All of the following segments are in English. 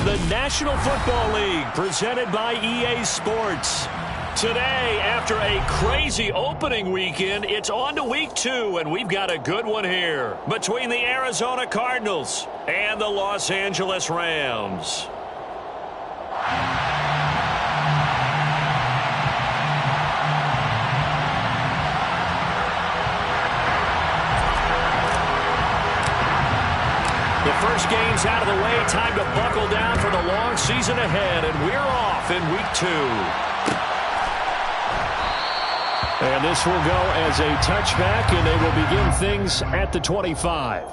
the National Football League, presented by EA Sports. Today, after a crazy opening weekend, it's on to week 2, and we've got a good one here between the Arizona Cardinals and the Los Angeles Rams. The first game's out of the way. Time to buckle down for the long season ahead, and we're off in week 2. And this will go as a touchback, and they will begin things at the 25.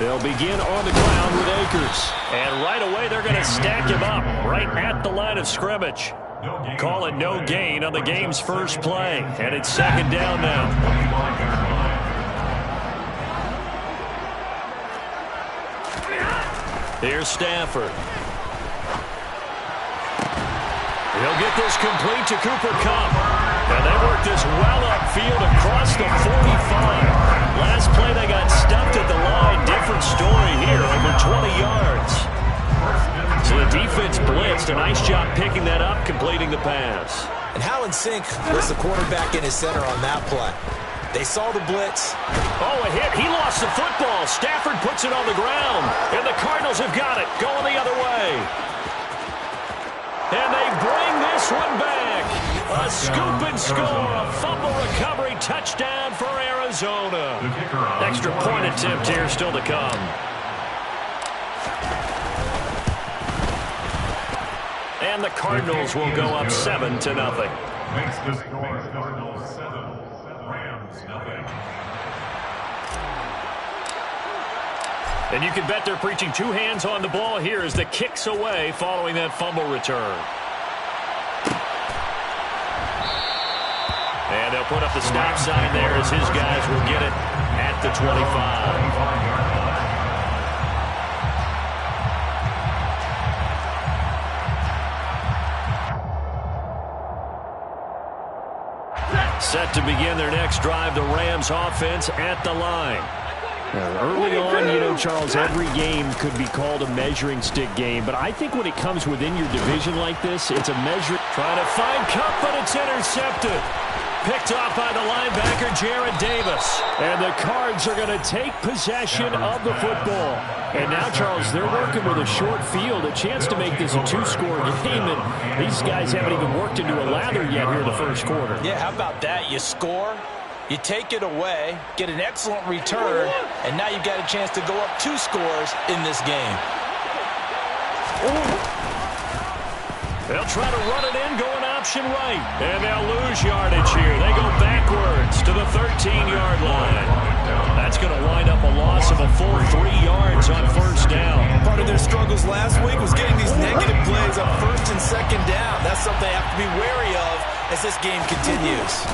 They'll begin on the ground with Akers. And right away, they're going to stack him up right at the line of scrimmage. Call it no gain on the game's first play. And it's second down now. Here's Stafford. He'll get this complete to Cooper Kupp. And they work this well upfield across the 45. Last play they got stuffed at the line. Different story here, over 20 yards. So the defense blitzed. A nice job picking that up, completing the pass. And how in sync was the quarterback in his center on that play? They saw the blitz. Oh, a hit. He lost the football. Stafford puts it on the ground. And the Cardinals have got it, going the other way. And they bring this one back. A scoop and score. A fumble recovery touchdown for Arizona. Extra point attempt here still to come. And the Cardinals will go up 7-0. Makes the score Cardinals 7, Rams nothing. And you can bet they're preaching 2 hands on the ball here as the kick's away following that fumble return. And they'll put up the stop sign there as his guys will get it at the 25. Set to begin their next drive, the Rams offense at the line. Early on, you know, Charles, every game could be called a measuring stick game. But I think when it comes within your division like this, it's a measure. Trying to find Kupp, but it's intercepted. Picked off by the linebacker, Jared Davis. And the Cards are going to take possession of the football. And now, Charles, they're working with a short field, a chance to make this a 2-score game. And these guys haven't even worked into a lather yet here in the first quarter. Yeah, how about that? You score, you take it away, get an excellent return, and now you've got a chance to go up 2 scores in this game. They'll try to run it in, going option right. And they'll lose yardage here. They go backwards to the 13-yard line. That's going to wind up a loss of a full 3 yards on first down. Part of their struggles last week was getting these negative plays on first and second down. That's something they have to be wary of as this game continues.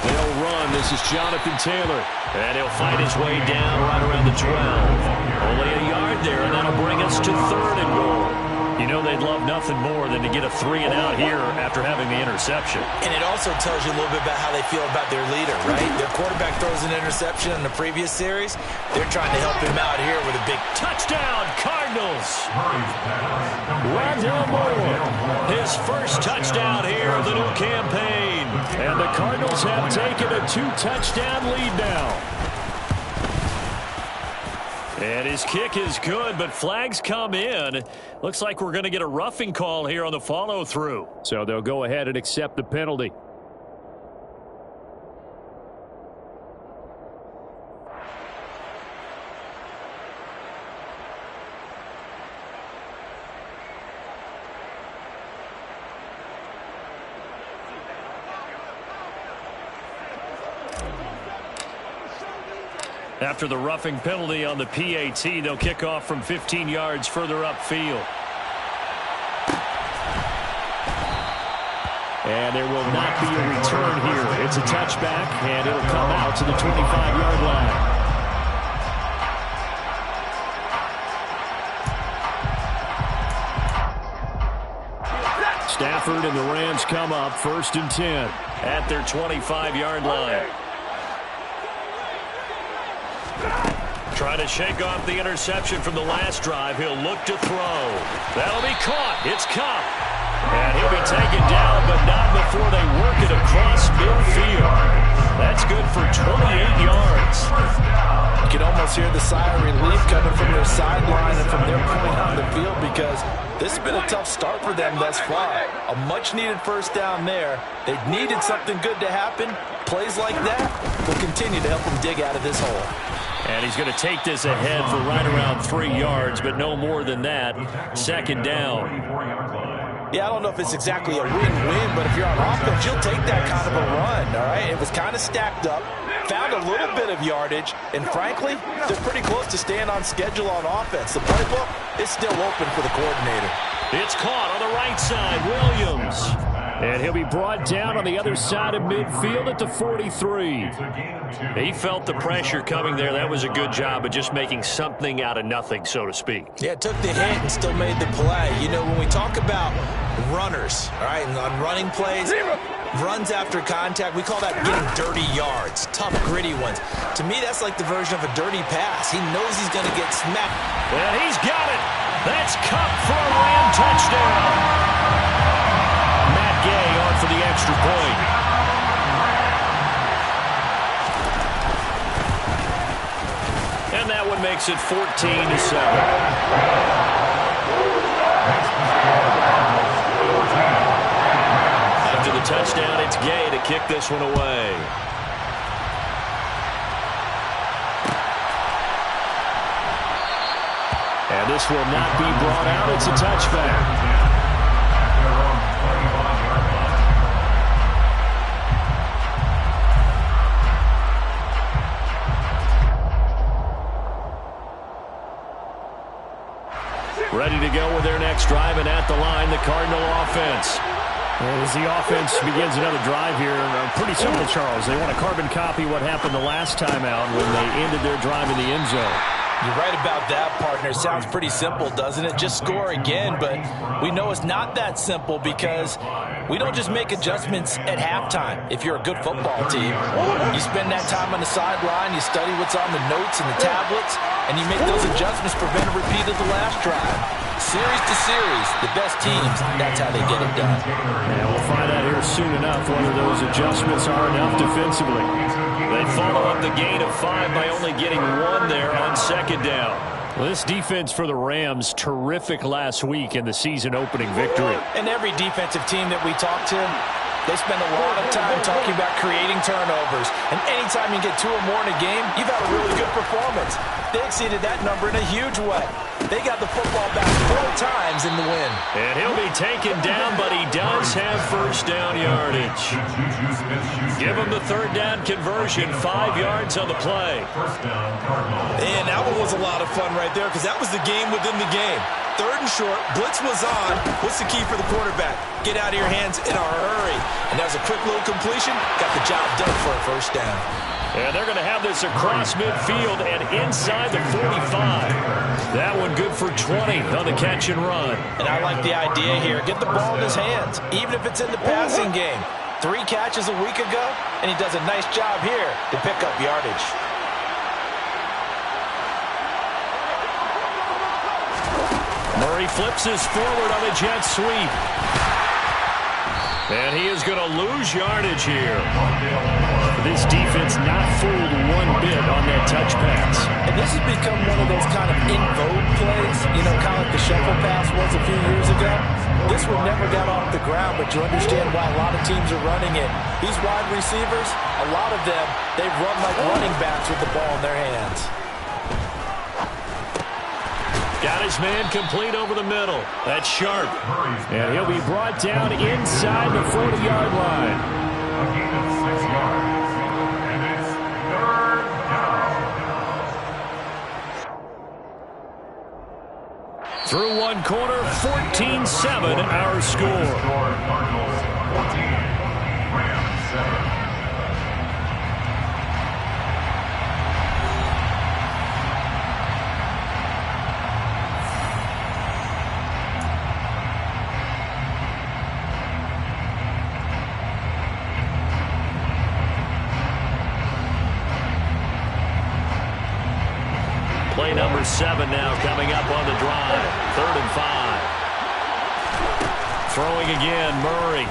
They'll run. This is Jonathan Taylor. And he'll fight his way down right around the 12. Only a yard there, and that'll bring us to 3rd and goal. You know they'd love nothing more than to get a 3-and-out here after having the interception. And it also tells you a little bit about how they feel about their leader, right? Their quarterback throws an interception in the previous series. They're trying to help him out here with a big touchdown, Cardinals. Rondell Moore, his first touchdown here of the new campaign. And the Cardinals have taken a 2-touchdown lead now. And his kick is good, but flags come in. Looks like we're going to get a roughing call here on the follow-through. So they'll go ahead and accept the penalty. After the roughing penalty on the PAT, they'll kick off from 15 yards further upfield. And there will not be a return here. It's a touchback, and it'll come out to the 25-yard line. Stafford, and the Rams come up 1st and 10. At their 25-yard line. Trying to shake off the interception from the last drive. He'll look to throw. That'll be caught. It's Kupp. And he'll be taken down, but not before they work it across midfield. That's good for 28 yards. You can almost hear the sigh of relief coming from their sideline and from their point on the field, because this has been a tough start for them thus far. A much-needed first down there. They needed something good to happen. Plays like that will continue to help them dig out of this hole. And he's going to take this ahead for right around 3 yards, but no more than that. 2nd down. Yeah, I don't know if it's exactly a win-win, but if you're on offense, you'll take that kind of a run, all right? It was kind of stacked up, found a little bit of yardage, and frankly, they're pretty close to staying on schedule on offense. The playbook is still open for the coordinator. It's caught on the right side, Williams. And he'll be brought down on the other side of midfield at the 43. He felt the pressure coming there. That was a good job of just making something out of nothing, so to speak. Yeah, took the hit and still made the play. You know, when we talk about runners, all right, and on running plays, runs after contact, we call that getting dirty yards, tough, gritty ones. To me, that's like the version of a dirty pass. He knows he's going to get smacked. And he's got it. That's Kupp for a Ram touchdown. Gay on for the extra point. And that one makes it 14-7. After the touchdown, it's Gay to kick this one away. And this will not be brought out. It's a touchback. Ready to go with their next drive, and at the line, the Cardinal offense. As the offense begins another drive here, pretty simple, Charles. They want to carbon copy what happened the last time out when they ended their drive in the end zone. You're right about that, partner. Sounds pretty simple, doesn't it? Just score again, but we know it's not that simple because we don't just make adjustments at halftime. If you're a good football team, you spend that time on the sideline, you study what's on the notes and the tablets, and you make those adjustments, prevent a repeat of the last drive. Series to series, the best teams, that's how they get it done. And we'll find out here soon enough whether those adjustments are enough defensively. They follow up the gain of 5 by only getting 1 there on 2nd down. Well, this defense for the Rams, terrific last week in the season-opening victory. And every defensive team that we talk to, they spend a lot of time talking about creating turnovers. And anytime you get 2 or more in a game, you've had a really good performance. They exceeded that number in a huge way. They got the football back 4 times in the win. And he'll be taken down, but he does have first down yardage. Give him the 3rd down conversion, 5 yards on the play. And that one was a lot of fun right there because that was the game within the game. 3rd and short, blitz was on. What's the key for the quarterback? Get out of your hands in a hurry. And that was a quick little completion. Got the job done for a first down. And they're going to have this across midfield and inside the 45. That one good for 20 on the catch and run. And I like the idea here. Get the ball in his hands, even if it's in the passing game. 3 catches a week ago, and he does a nice job here to pick up yardage. Murray flips his forward on the jet sweep. And he is going to lose yardage here. This defense not fooled one bit on that touch pass. And this has become one of those kind of in vogue plays, you know, kind of like the shuffle pass was a few years ago. This one never got off the ground, but you understand why a lot of teams are running it. These wide receivers, a lot of them, they run like running backs with the ball in their hands. Got his man complete over the middle. That's sharp. And he'll be brought down inside the 40-yard line. A gain of 6 yards. And it's 3rd down. Through one quarter, 14-7 our score. Cardinals 14, Rams 7. number 7 now coming up on the drive. 3rd and 5. Throwing again, Murray.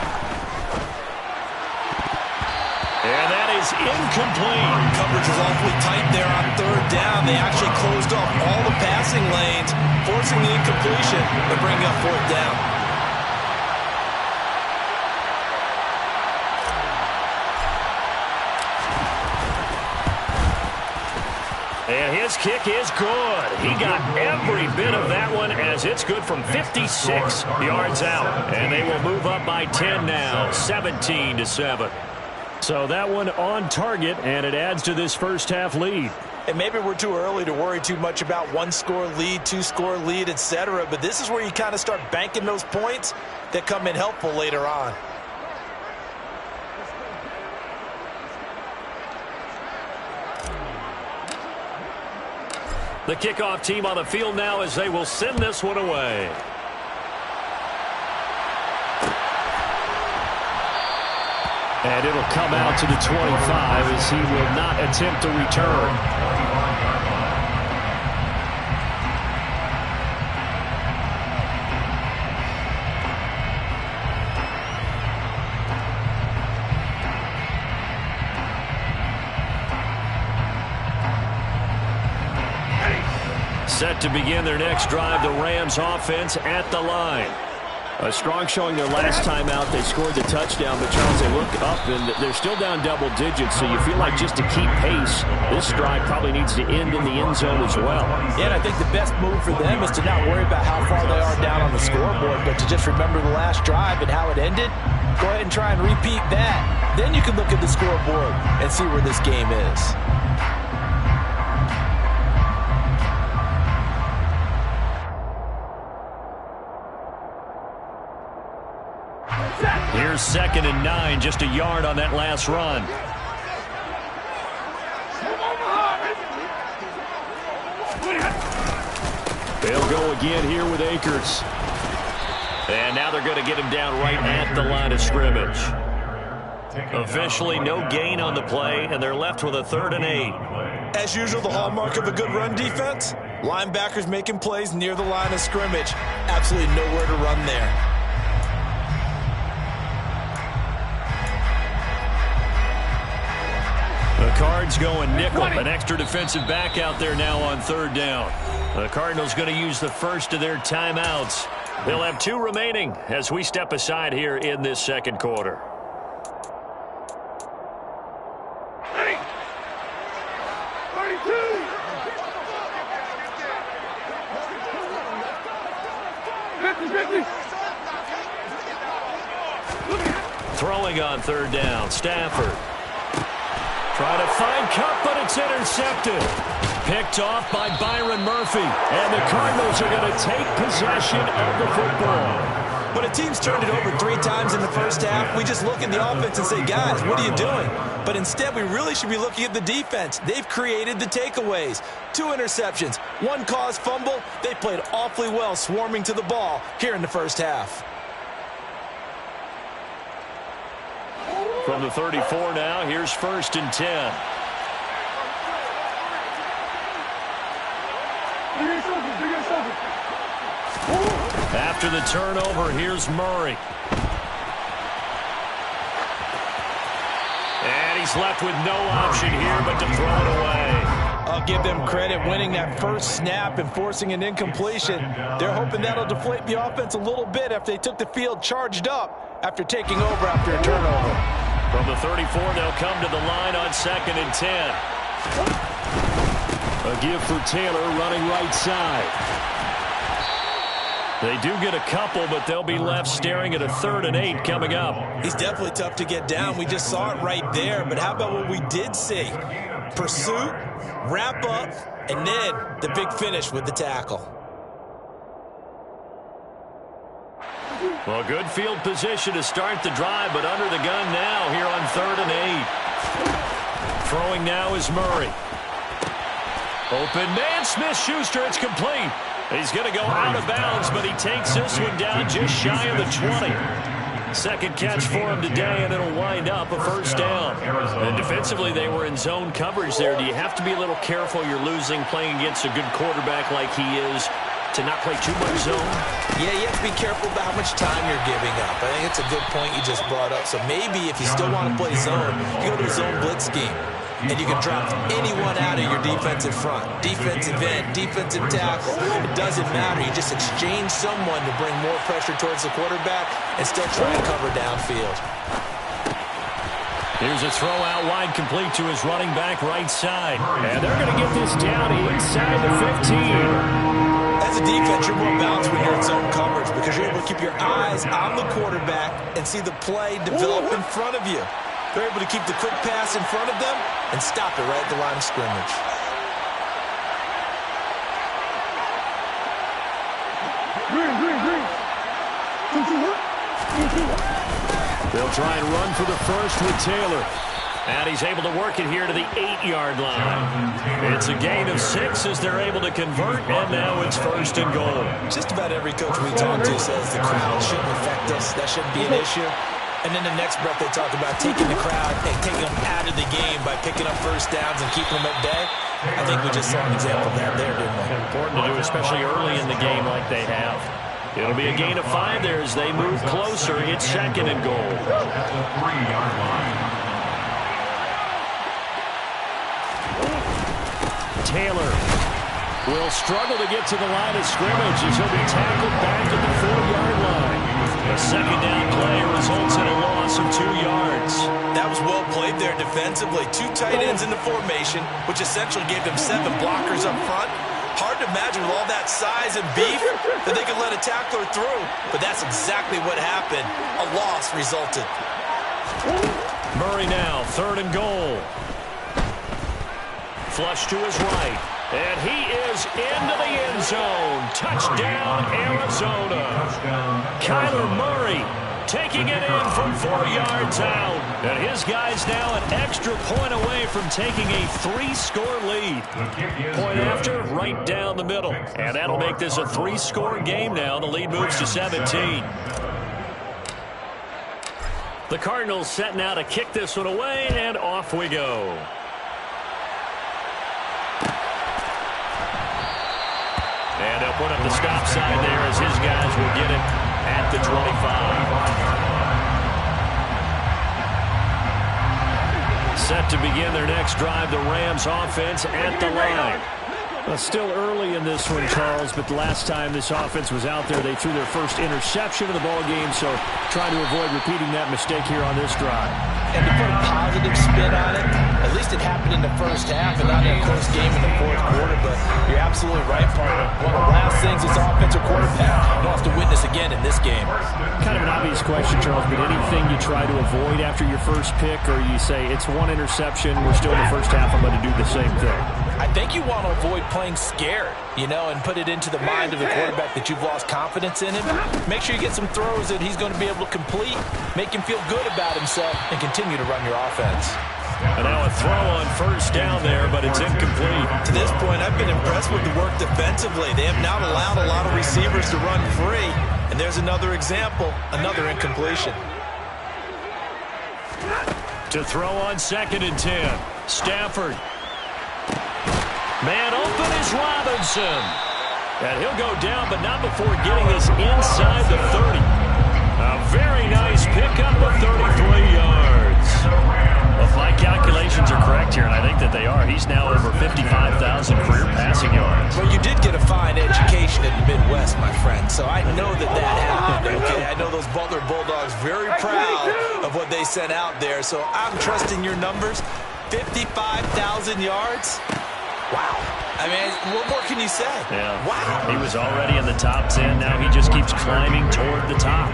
And that is incomplete. Coverage was awfully tight there on 3rd down. They actually closed off all the passing lanes, forcing the incompletion, but bringing up 4th down. And his kick is good. He got every bit of that one as it's good from 56 yards out. And they will move up by 10 now, 17-7. So that one on target, and it adds to this first half lead. And maybe we're too early to worry too much about 1-score lead, 2-score lead, etc. But this is where you kind of start banking those points that come in helpful later on. The kickoff team on the field now as they will send this one away. And it'll come out to the 25 as he will not attempt to return. Set to begin their next drive, the Rams offense at the line. A strong showing their last time out. They scored the touchdown, but Charles, they look up and they're still down double digits, so you feel like just to keep pace, this drive probably needs to end in the end zone as well. Yeah, and I think the best move for them is to not worry about how far they are down on the scoreboard, but to just remember the last drive and how it ended. Go ahead and try and repeat that. Then you can look at the scoreboard and see where this game is. Here's 2nd and 9, just a yard on that last run. They'll go again here with Akers. And now they're going to get him down right at the line of scrimmage. Officially no gain on the play, and they're left with a 3rd and 8. As usual, the hallmark of a good run defense, linebackers making plays near the line of scrimmage. Absolutely nowhere to run there. The Cards going nickel. An extra defensive back out there now on 3rd down. The Cardinals going to use the first of their timeouts. They'll have 2 remaining as we step aside here in this 2nd quarter. Throwing on 3rd down, Stafford. Trying to find Cup, but it's intercepted. Picked off by Byron Murphy. And the Cardinals are going to take possession of the football. When a team's turned it over 3 times in the first half, we just look at the offense and say, guys, what are you doing? But instead, we really should be looking at the defense. They've created the takeaways. 2 interceptions, 1 caused fumble. They played awfully well swarming to the ball here in the first half. From the 34 now, here's 1st and 10. After the turnover, here's Murray. And he's left with no option here but to throw it away. I'll give them credit winning that first snap and forcing an incompletion. They're hoping that'll deflate the offense a little bit after they took the field charged up after taking over after a turnover. From the 34, they'll come to the line on 2nd and 10. A give for Taylor running right side. They do get a couple, but they'll be left staring at a 3rd and 8 coming up. He's definitely tough to get down. We just saw it right there. But how about what we did see? Pursuit, wrap up, and then the big finish with the tackle. Well, good field position to start the drive, but under the gun now here on 3rd and 8. Throwing now is Murray. Open man, Smith-Schuster, it's complete. He's going to go out of bounds, but he takes this one down just shy of the 20. Second catch for him today, and it'll wind up a first down. And defensively, they were in zone coverage there. Do you have to be a little careful? You're losing playing against a good quarterback like he is to not play too much zone? Yeah, you have to be careful about how much time you're giving up. I think it's a good point you just brought up. So maybe if you still want to play zone, you go to a zone blitz scheme. And you can drop anyone out of your defensive front. Defensive end, defensive tackle. It doesn't matter. You just exchange someone to bring more pressure towards the quarterback and still try and cover downfield. Here's a throw out wide, complete to his running back right side. And they're going to get this down inside the 15. As a defense, you're more balanced when you're in zone coverage because you're able to keep your eyes on the quarterback and see the play develop in front of you. They're able to keep the quick pass in front of them and stop it right at the line of scrimmage. They'll try and run for the first with Taylor. And he's able to work it here to the 8-yard line. It's a gain of 6 as they're able to convert, and now it's first and goal. Just about every coach we talk to says the crowd shouldn't affect us. That shouldn't be an issue. And then the next breath they talk about taking the crowd and taking them out of the game by picking up first downs and keeping them at bay. I think we just saw an example of that there, didn't we? Important to do, especially early in the game like they have. It'll be a gain of 5 there as they move closer. It's second and goal. At the 3-yard line. Taylor will struggle to get to the line of scrimmage as he'll be tackled back at the 4-yard line. A second down play results in a loss of 2 yards. That was well played there defensively. 2 tight ends in the formation, which essentially gave them 7 blockers up front. Hard to imagine with all that size and beef that they could let a tackler through. But that's exactly what happened. A loss resulted. Murray now, third and goal. Flush to his right. And he is into the end zone. Touchdown, Arizona. Kyler Murray taking it in from 4 yards out. And his guy's now an extra point away from taking a 3-score lead. Point after, right down the middle. And that'll make this a 3-score game now. The lead moves to 17. The Cardinals set now to kick this one away, and off we go. And they'll put up the stop sign there as his guys will get it at the 25. Set to begin their next drive, the Rams offense at the line. Well, still early in this one, Charles, but the last time this offense was out there, they threw their first interception of the ball game, so trying to avoid repeating that mistake here on this drive. And to put a positive spin on it, at least it happened in the first half and not in a close game in the fourth quarter, but you're absolutely right, partner. One of the last things this offensive quarterback will have to witness again in this game. Kind of an obvious question, Charles, but anything you try to avoid after your first pick, or you say it's 1 interception, we're still in the first half, I'm going to do the same thing? I think you want to avoid playing scared, and put it into the mind of the quarterback that you've lost confidence in him. Make sure you get some throws that he's going to be able to complete, make him feel good about himself, and continue to run your offense. And now a throw on first down there, but it's incomplete. To this point, I've been impressed with the work defensively. They have not allowed a lot of receivers to run free. And there's another example, another incompletion. To throw on second and 10. Stafford. Man open is Robinson. And he'll go down, but not before getting this inside the 30. A very nice pickup of 33 yards. Well, if my calculations are correct here, and I think that they are, he's now over 55,000 career passing yards. Well, you did get a fine education in the Midwest, my friend, so I know that happened, okay? I know those Butler Bulldogs very proud of what they sent out there, so I'm trusting your numbers. 55,000 yards? Wow. I mean, what more can you say? Yeah. Wow. He was already in the top 10. Now he just keeps climbing toward the top.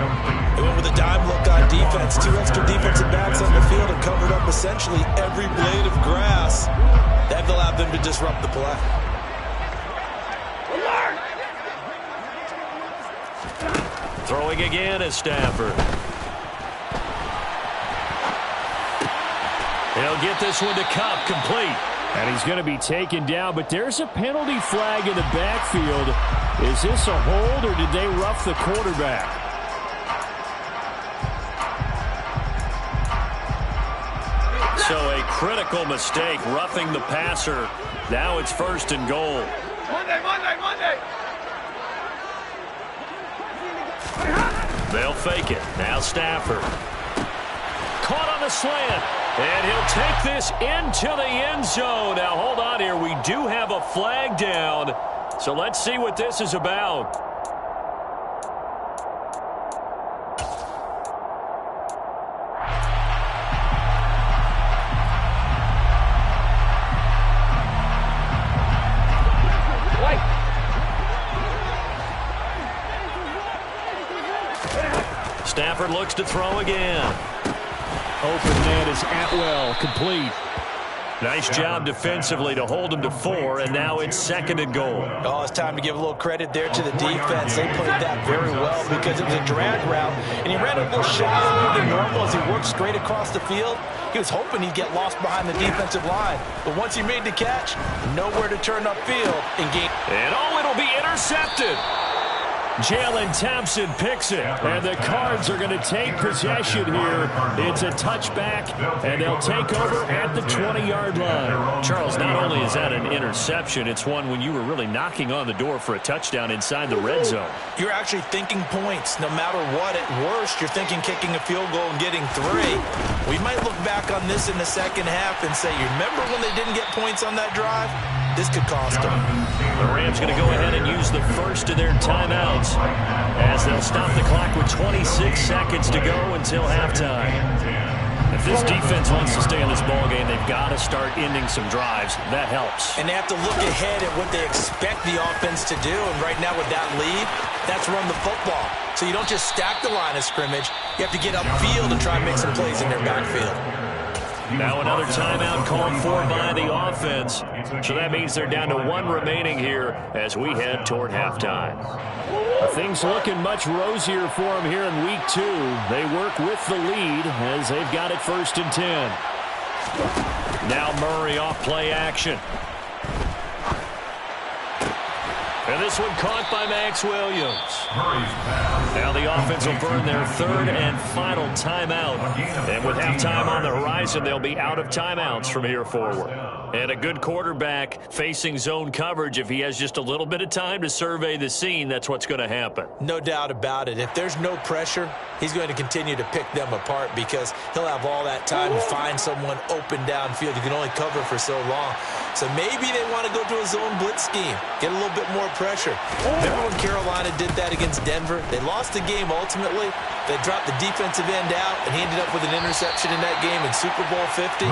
They went with a dime look on defense. 2 extra defensive backs on the field and covered up essentially every blade of grass. That allowed them to disrupt the play. Throwing again is Stafford. He'll get this one to Kupp, complete. And he's going to be taken down, but there's a penalty flag in the backfield. Is this a hold, or did they rough the quarterback? So a critical mistake, roughing the passer. Now it's 1st and goal. Monday. They'll fake it. Now Stafford. Caught on the slant. And he'll take this into the end zone. Now, hold on here. We do have a flag down. So let's see what this is about. Stafford looks to throw again. Open man is Atwell, complete. Nice job defensively to hold him to 4, and now it's 2nd and goal. Oh, it's time to give a little credit there to the defense. They played that very well because it was a drag route, and he ran a little shallower than normal as he worked straight across the field. He was hoping he'd get lost behind the defensive line, but once he made the catch, nowhere to turn upfield and gain. And it'll be intercepted. Jalen Thompson picks it, and the Cards are going to take possession here. It's a touchback, and they'll take over at the 20-yard line. Charles, not only is that an interception, it's one when you were really knocking on the door for a touchdown inside the red zone. You're actually thinking points no matter what. At worst, you're thinking kicking a field goal and getting 3. We might look back on this in the second half and say, you remember when they didn't get points on that drive? This could cost them. The Rams going to go ahead and use the first of their timeouts as they'll stop the clock with 26 seconds to go until halftime. If this defense wants to stay in this ballgame, they've got to start ending some drives. That helps. And they have to look ahead at what they expect the offense to do. And right now with that lead, that's run the football. So you don't just stack the line of scrimmage. You have to get upfield and try and make some plays in their backfield. Now another timeout called for by the offense. So that means they're down to 1 remaining here as we head toward halftime. Things looking much rosier for them here in week 2. They work with the lead as they've got it 1st and 10. Now Murray off play action. And this one caught by Max Williams. Now the offense will burn their 3rd and final timeout. And with halftime on the horizon, they'll be out of timeouts from here forward. And a good quarterback facing zone coverage, if he has just a little bit of time to survey the scene, that's what's going to happen. No doubt about it. If there's no pressure, he's going to continue to pick them apart because he'll have all that time to find someone open downfield. You can only cover for so long. So maybe they want to go to a zone blitz scheme, get a little bit more pressure. Remember when Carolina did that against Denver? They lost the game ultimately. They dropped the defensive end out, and he ended up with an interception in that game in Super Bowl 50.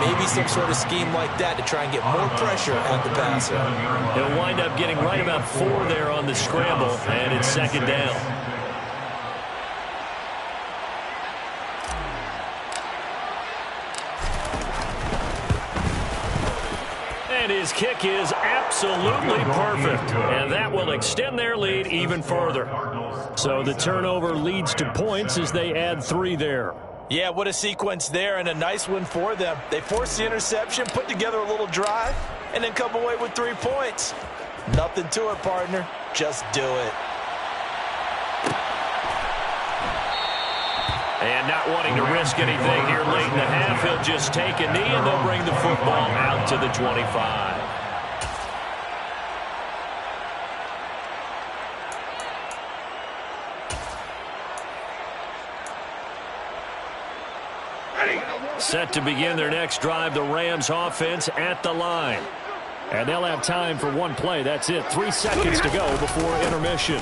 Maybe some sort of scheme like that to try and get more pressure at the passer. He'll wind up getting right about 4 there on the scramble, and it's 2nd down. And his kick is absolutely perfect. And that will extend their lead even further. So the turnover leads to points as they add 3 there. Yeah, what a sequence there, and a nice one for them. They forced the interception, put together a little drive, and then come away with 3 points. Nothing to it, partner. Just do it. And not wanting to risk anything here late in the half, he'll just take a knee, and they'll bring the football out to the 25. Set to begin their next drive, the Rams offense at the line. And they'll have time for 1 play. That's it. 3 seconds to go before intermission.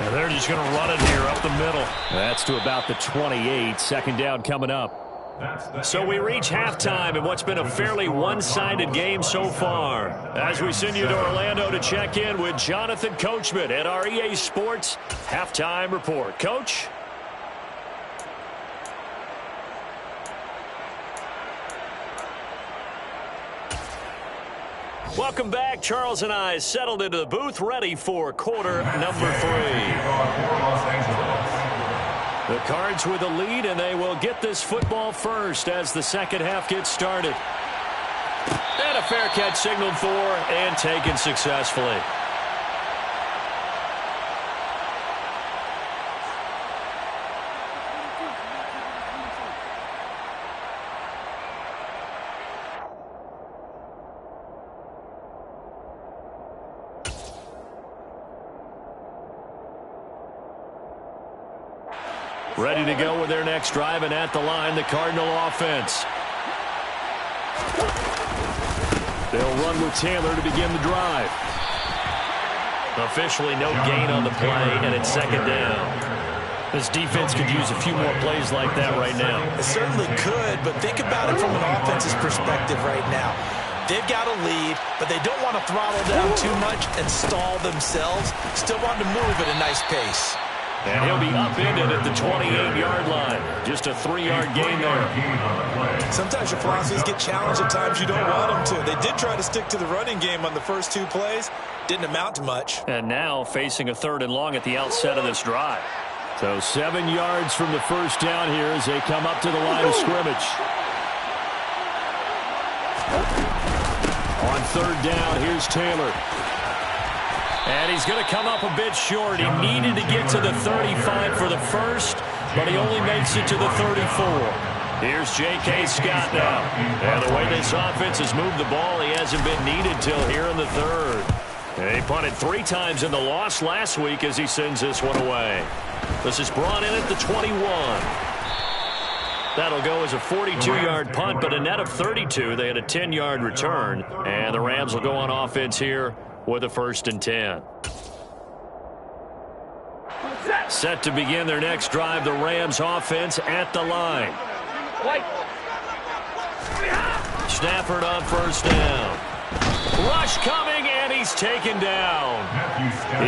And they're just going to run it here up the middle. That's to about the 28. 2nd down coming up. So we reach halftime in what's been a fairly one-sided game so far. As we send you to Orlando to check in with Jonathan Coachman at our EA Sports Halftime Report. Coach? Welcome back. Charles and I settled into the booth, ready for quarter number 3. The Cards with the lead, and they will get this football first as the second half gets started. And a fair catch signaled for and taken successfully. Ready to go with their next drive, and at the line, the Cardinal offense. They'll run with Taylor to begin the drive. Officially no gain on the play, and it's second down. This defense could use a few more plays like that right now. It certainly could, but think about it from an offense's perspective right now. They've got a lead, but they don't want to throttle down too much and stall themselves. Still want to move at a nice pace. And he'll be upended at the 28-yard line. Just a 3-yard gain there. Sometimes your philosophies get challenged at times you don't want them to. They did try to stick to the running game on the first 2 plays. Didn't amount to much. And now facing a 3rd and long at the outset of this drive. So 7 yards from the first down here as they come up to the line of scrimmage. On 3rd down, here's Taylor. And he's going to come up a bit short. He needed to get to the 35 for the first, but he only makes it to the 34. Here's J.K. Scott now. And the way this offense has moved the ball, he hasn't been needed till here in the 3rd. And he punted 3 times in the loss last week as he sends this one away. This is brought in at the 21. That'll go as a 42-yard punt, but a net of 32. They had a 10-yard return, and the Rams will go on offense here with a 1st and 10. Set to begin their next drive, the Rams offense at the line. Stafford on 1st down. Rush coming, and he's taken down.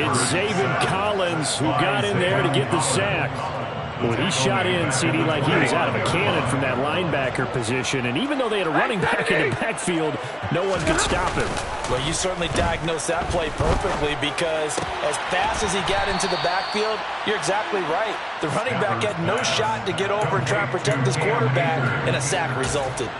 It's Zaven Collins who got in there to get the sack. When he shot in, CD, like he was out of a cannon from that linebacker position. And even though they had a running back in the backfield, no one could stop him. Well, you certainly diagnosed that play perfectly because as fast as he got into the backfield, you're exactly right. The running back had no shot to get over and try and protect his quarterback, and a sack resulted.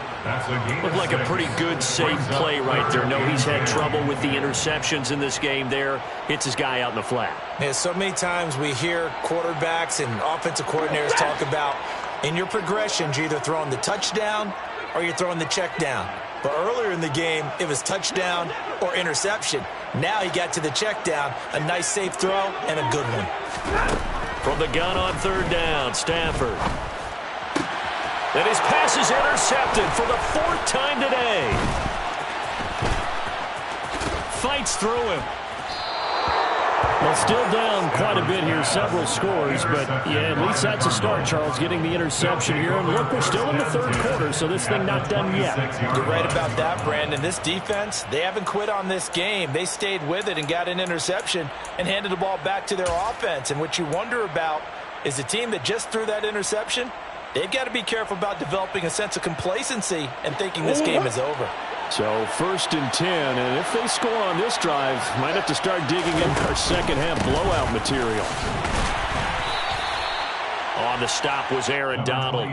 Looked like a pretty good, safe play right there. No, he's had trouble with the interceptions in this game there. Hits his guy out in the flat. Yeah, so many times we hear quarterbacks and offensive coordinators talk about in your progressions, you're either throwing the touchdown or you're throwing the check down. But earlier in the game, it was touchdown or interception. Now he got to the check down, a nice safe throw, and a good one. From the gun on 3rd down, Stafford. And his pass is intercepted for the 4th time today. Fights through him. Well, still down quite a bit here, several scores, but yeah, at least that's a start, Charles, getting the interception here. And look, we're still in the 3rd quarter, so this thing not done yet. You're right about that, Brandon. This defense, they haven't quit on this game. They stayed with it and got an interception and handed the ball back to their offense. And what you wonder about is the team that just threw that interception, they've got to be careful about developing a sense of complacency and thinking this game is over. So 1st and 10, and if they score on this drive, might have to start digging in our second-half blowout material. On the stop was Aaron Donald.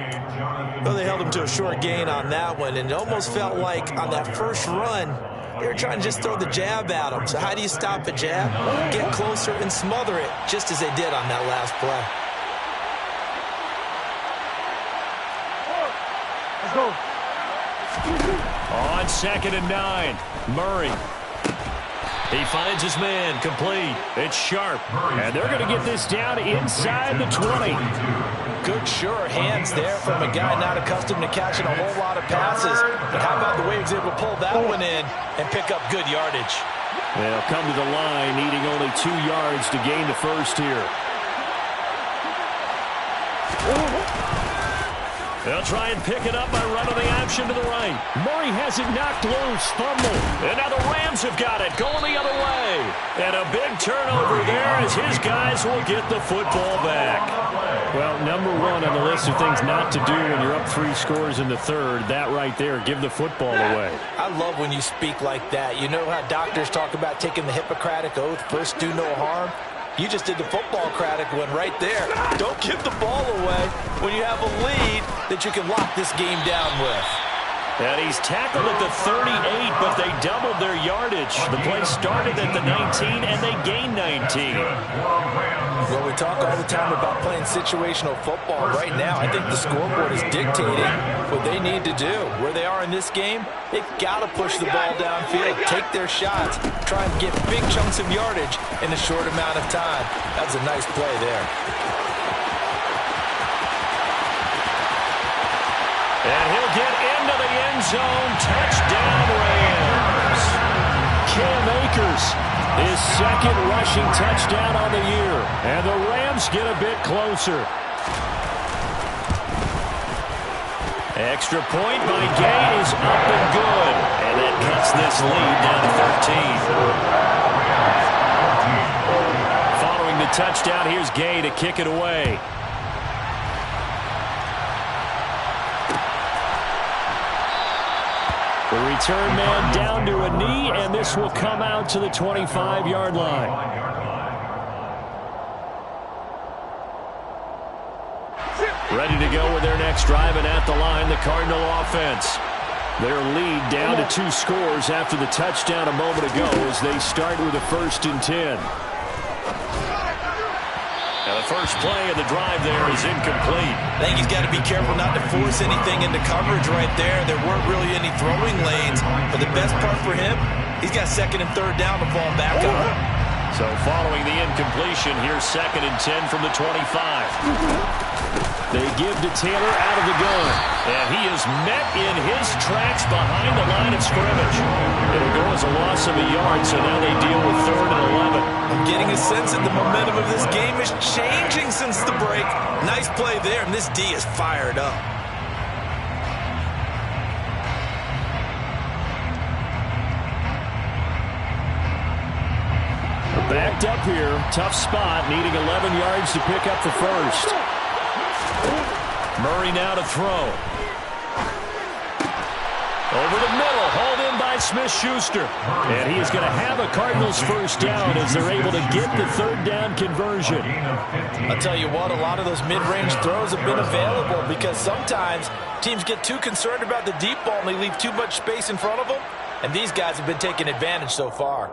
Well, they held him to a short gain on that one, and it almost felt like on that first run, they were trying to just throw the jab at him. So how do you stop a jab? Get closer and smother it, just as they did on that last play. Let's go. On 2nd and 9, Murray. He finds his man, complete. It's Sharp, and they're going to get this down inside the 20. Good, sure hands there from a guy not accustomed to catching a whole lot of passes. But how about the way he was able to pull that one in and pick up good yardage? They'll come to the line, needing only 2 yards to gain the first here. They'll try and pick it up by running the option to the right. Murray has it knocked loose. Fumble. And now the Rams have got it, going the other way. And a big turnover there as his guys will get the football back. Well, number 1 on the list of things not to do when you're up 3 scores in the 3rd. That right there, give the football away. I love when you speak like that. You know how doctors talk about taking the Hippocratic Oath, first do no harm? You just did the football-cratic one right there. Don't give the ball away when you have a lead that you can lock this game down with. And he's tackled at the 38, but they doubled their yardage. The play started at the 19, and they gained 19. Well, we talk all the time about playing situational football. Right now, I think the scoreboard is dictating what they need to do. Where they are in this game, they've got to push the ball downfield, take their shots, try and get big chunks of yardage in a short amount of time. That's a nice play there. end zone. Touchdown, Rams. Cam Akers, his second rushing touchdown on the year. And the Rams get a bit closer. Extra point by Gay is up and good. And that cuts this lead down to 13. Following the touchdown, here's Gay to kick it away. The return man down to a knee, and this will come out to the 25-yard line. Ready to go with their next drive, and at the line, the Cardinal offense. Their lead down to 2 scores after the touchdown a moment ago as they start with a 1st and 10. Now the first play of the drive there is incomplete. I think he's got to be careful not to force anything into coverage right there. There weren't really any throwing lanes. But the best part for him, he's got 2nd and 3rd down to fall back on. So following the incompletion, here's 2nd and 10 from the 25. They give to Taylor out of the gun. And he is met in his tracks behind the line of scrimmage. It'll go as a loss of a yard, so now they deal with 3rd and 11. I'm getting a sense that the momentum of this game is changing since the break. Nice play there, and this D is fired up. Backed up here, tough spot, needing 11 yards to pick up the first. Murray now to throw. Over the middle, hauled in by Smith-Schuster. And he is going to have a Cardinals first down as they're able to get the 3rd down conversion. I'll tell you what, a lot of those mid-range throws have been available because sometimes teams get too concerned about the deep ball and they leave too much space in front of them. And these guys have been taking advantage so far.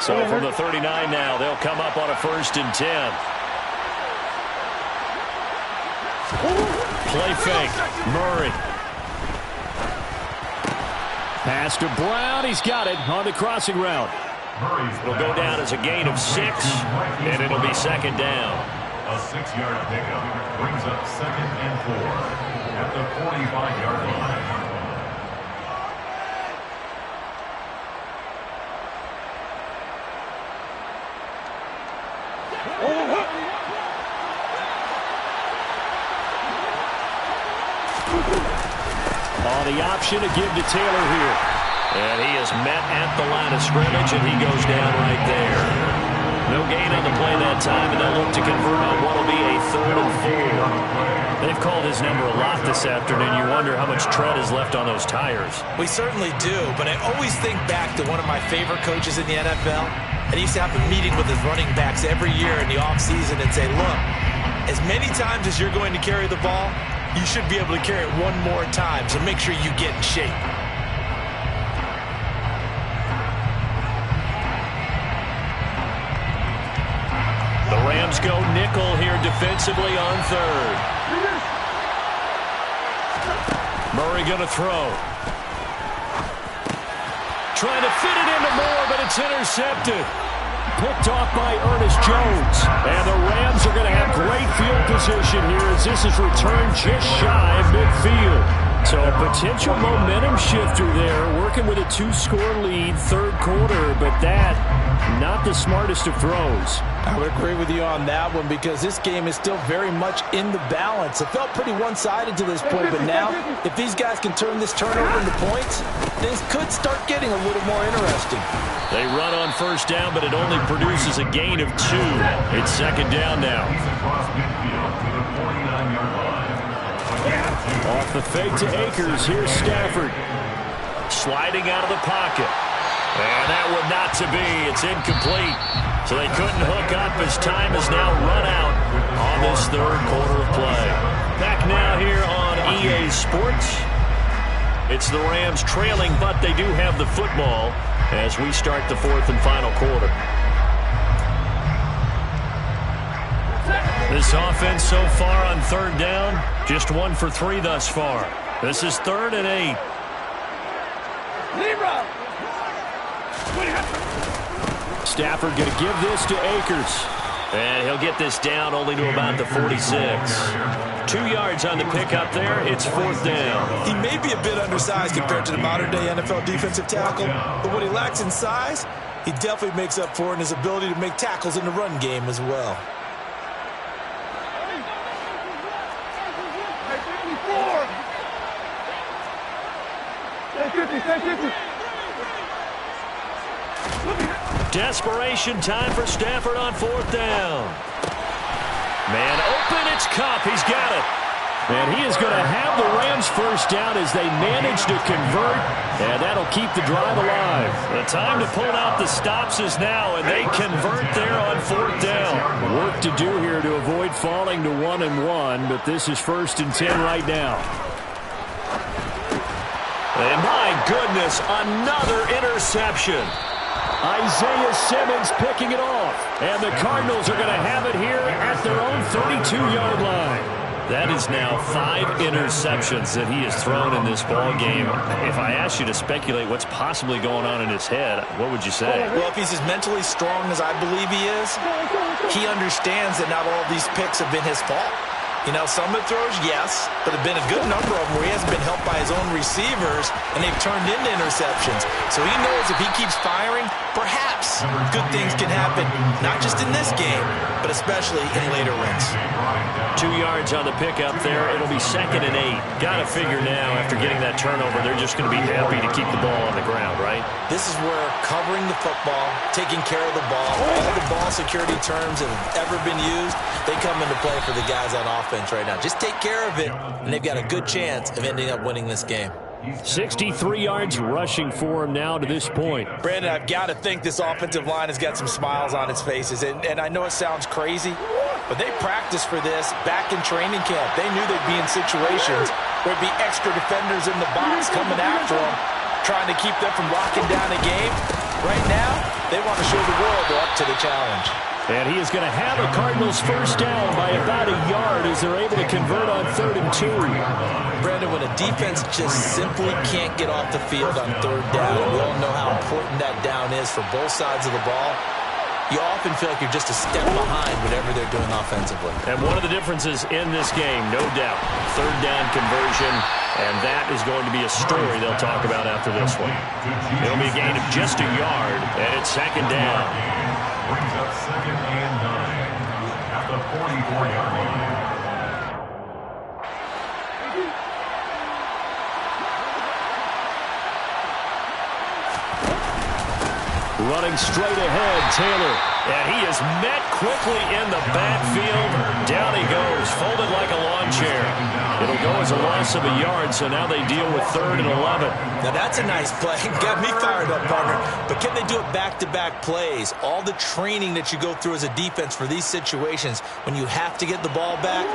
So from the 39 now, they'll come up on a 1st and 10. Play fake. Murray. Pass to Brown. He's got it on the crossing route. It'll go down as a gain of 6, and it'll be 2nd down. A 6-yard pickup brings up 2nd and 4 at the 45-yard line. The option to give to Taylor here. And he is met at the line of scrimmage, and he goes down right there. No gain on the play that time, and they'll look to convert on what will be a 3rd and 4. They've called his number a lot this afternoon. You wonder how much tread is left on those tires. We certainly do, but I always think back to one of my favorite coaches in the NFL. And he used to have a meeting with his running backs every year in the offseason and say, look, as many times as you're going to carry the ball, you should be able to carry it one more time, so make sure you get in shape. The Rams go nickel here defensively on 3rd. Murray going to throw. Trying to fit it into Moore, but it's intercepted. Picked off by Ernest Jones. And the Rams are going to have great field position here as this is returned just shy of midfield. So a potential momentum shifter there, working with a 2-score lead, 3rd quarter, but that, not the smartest of throws. I would agree with you on that one because this game is still very much in the balance. It felt pretty one-sided to this point, but now, if these guys can turn this turnover into points, things could start getting a little more interesting. They run on 1st down, but it only produces a gain of 2. It's 2nd down now. Off the fake to Akers, here's Stafford. Sliding out of the pocket. And that one not to be. It's incomplete. So they couldn't hook up as time has now run out on this 3rd quarter of play. Back now here on EA Sports. It's the Rams trailing, but they do have the football as we start the 4th and final quarter. This offense so far on 3rd down, just 1 for 3 thus far. This is 3rd and 8. Stafford going to give this to Akers. And he'll get this down only to about the 46. 2 yards on the pickup there. It's 4th down. He may be a bit undersized compared to the modern-day NFL defensive tackle, but what he lacks in size, he definitely makes up for it in his ability to make tackles in the run game as well. Desperation time for Stafford on 4th down. Man open, it's Kupp. He's got it. And he is going to have the Rams first down as they manage to convert, and that'll keep the drive alive. The time to pull out the stops is now, and they convert there on 4th down. Work to do here to avoid falling to 1-1, but this is 1st and 10 right now. And my goodness, another interception. Isaiah Simmons picking it off. And the Cardinals are going to have it here at their own 32-yard line. That is now 5 interceptions that he has thrown in this ball game. If I asked you to speculate what's possibly going on in his head, what would you say? Well, if he's as mentally strong as I believe he is, he understands that not all of these picks have been his fault. You know, some of the throws, yes, but there have been a good number of them where he hasn't been helped by his own receivers, and they've turned into interceptions. So he knows if he keeps firing, perhaps good things can happen, not just in this game, but especially in later runs. 2 yards on the pickup there. It'll be 2nd and 8. Got to figure now, after getting that turnover, they're just going to be happy to keep the ball on the ground, right? This is where covering the football, taking care of the ball, all the ball security terms that have ever been used, they come into play for the guys on offense right now. Just take care of it, and they've got a good chance of ending up winning this game. 63 yards rushing for him now to this point. Brandon, I've got to think this offensive line has got some smiles on its faces, and I know it sounds crazy, but they practiced for this back in training camp. They knew they'd be in situations where there'd be extra defenders in the box coming after them, trying to keep them from locking down a game. Right now, they want to show the world they're up to the challenge. And he is going to have a Cardinals first down by about a yard as they're able to convert on 3rd and 2. Brandon, when a defense just simply can't get off the field on 3rd down, we all know how important that down is for both sides of the ball, you often feel like you're just a step behind whatever they're doing offensively. And one of the differences in this game, no doubt, 3rd down conversion, and that is going to be a story they'll talk about after this one. It'll be a gain of just a yard, and it's 2nd down. Brings up 2nd and 9 at the 44-yard line. Running straight ahead, Taylor. And he is met quickly in the backfield. Down he goes, folded like a lawn chair. It'll go as a loss of a yard, so now they deal with 3rd and 11. Now that's a nice play. Got me fired up, partner. But can they do it back-to-back plays? All the training that you go through as a defense for these situations, when you have to get the ball back,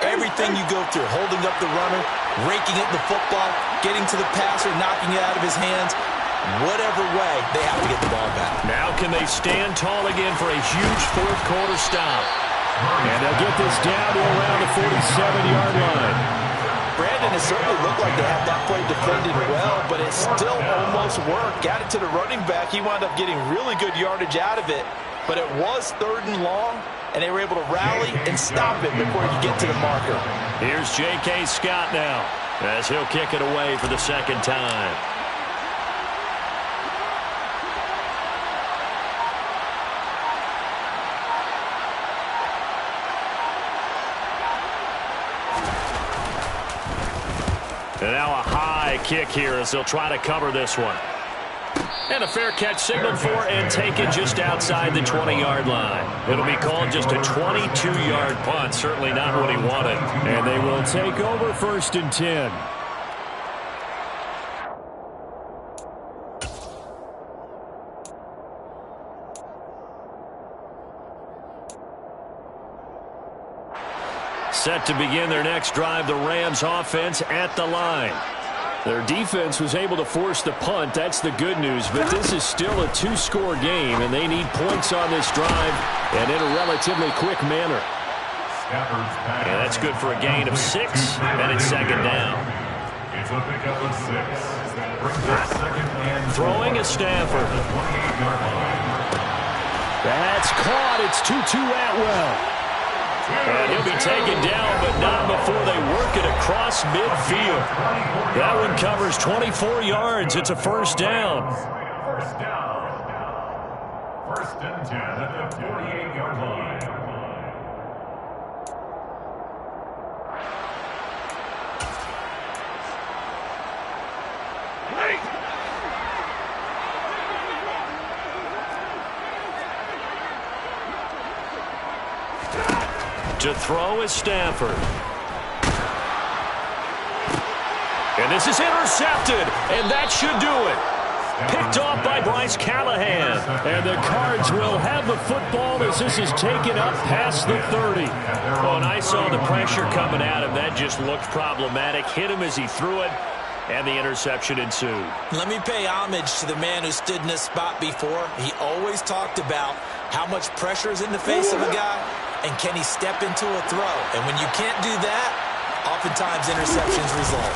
everything you go through, holding up the runner, raking up the football, getting to the passer, knocking it out of his hands, whatever way, they have to get the ball back. Now can they stand tall again for a huge 4th quarter stop? And they'll get this down to around the 47-yard line. Brandon, it certainly looked like they had that play defended well, but it still almost worked. Got it to the running back. He wound up getting really good yardage out of it, but it was 3rd and long, and they were able to rally and stop it before he could get to the marker. Here's J.K. Scott now, as he'll kick it away for the 2nd time. And now a high kick here as they'll try to cover this one. And a fair catch signaled for and taken just outside the 20-yard line. It'll be called just a 22-yard punt. Certainly not what he wanted. And they will take over 1st and 10. Set to begin their next drive, the Rams offense at the line. Their defense was able to force the punt. That's the good news. But this is still a 2-score game, and they need points on this drive and in a relatively quick manner. Yeah, that's good for a gain of 6, and it's 2nd down. It's a pickup of 6. Brings up 2nd and 4. Throwing is Stafford. That's caught. It's Tutu Atwell. And he'll be taken down, but not before they work it across midfield. That one covers 24 yards. It's a first down. First down. First and 10 at the 48-yard line. To throw is Stafford. And this is intercepted, and that should do it. Picked off by Bryce Callahan. And the Cards will have the football as this is taken up past the 30. Oh, and I saw the pressure coming at him. That just looked problematic. Hit him as he threw it, and the interception ensued. Let me pay homage to the man who stood in this spot before. He always talked about how much pressure is in the face of a guy, and can he step into a throw? And when you can't do that, oftentimes interceptions result.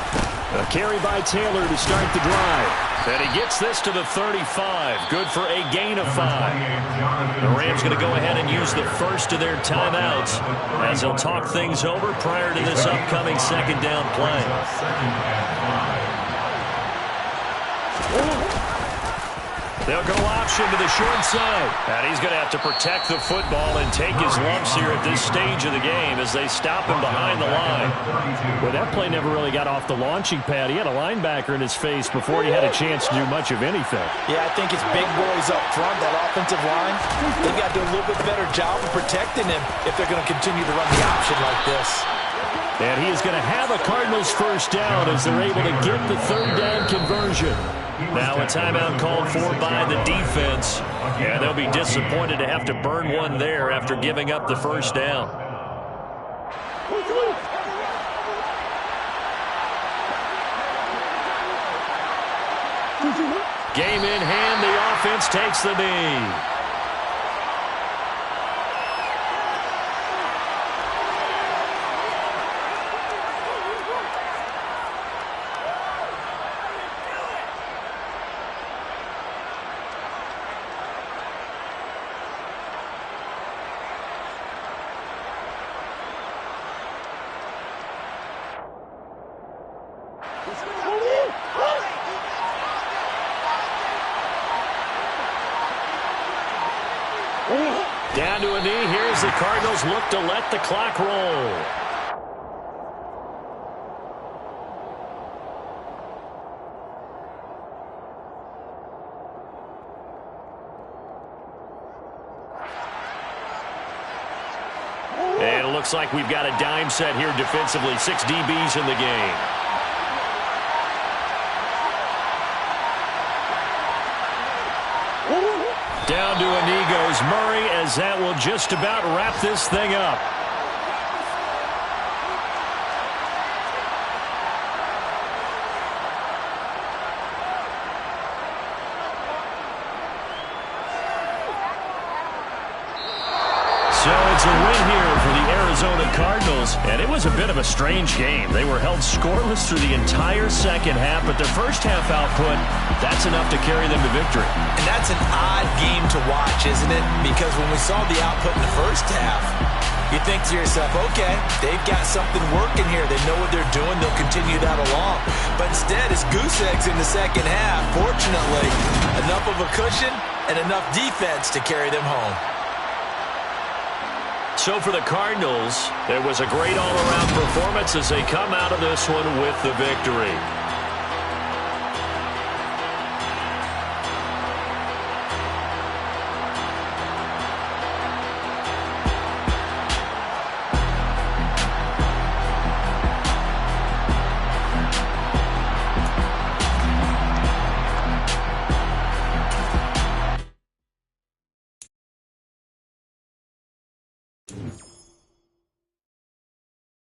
A carry by Taylor to start the drive. And he gets this to the 35. Good for a gain of 5. The Rams going to go ahead and use the first of their timeouts as they'll talk things over prior to this upcoming second down play. They'll go option to the short side. And he's going to have to protect the football and take his lumps here at this stage of the game as they stop him behind the line. Well, that play never really got off the launching pad. He had a linebacker in his face before he had a chance to do much of anything. Yeah, I think it's big boys up front, that offensive line. They've got to do a little bit better job of protecting him if they're going to continue to run the option like this. And he is going to have a Cardinals first down as they're able to get the third down conversion. Now a timeout called for by the defense. And they'll be disappointed to have to burn one there after giving up the first down. Game in hand, the offense takes the knee. Down to a knee. Here's the Cardinals look to let the clock roll. And it looks like we've got a dime set here defensively. 6 DBs in the game. Down to a knee goes Murray as that will just about wrap this thing up. So it's a win here for the Arizona Cardinals, and it was a bit of a strange game. They were held scoreless through the entire second half, but their first half output, that's enough to carry them to victory. And that's an odd game to watch, isn't it? Because when we saw the output in the first half, you think to yourself, okay, they've got something working here. They know what they're doing. They'll continue that along. But instead, it's goose eggs in the second half. Fortunately, enough of a cushion and enough defense to carry them home. So for the Cardinals, it was a great all-around performance as they come out of this one with the victory.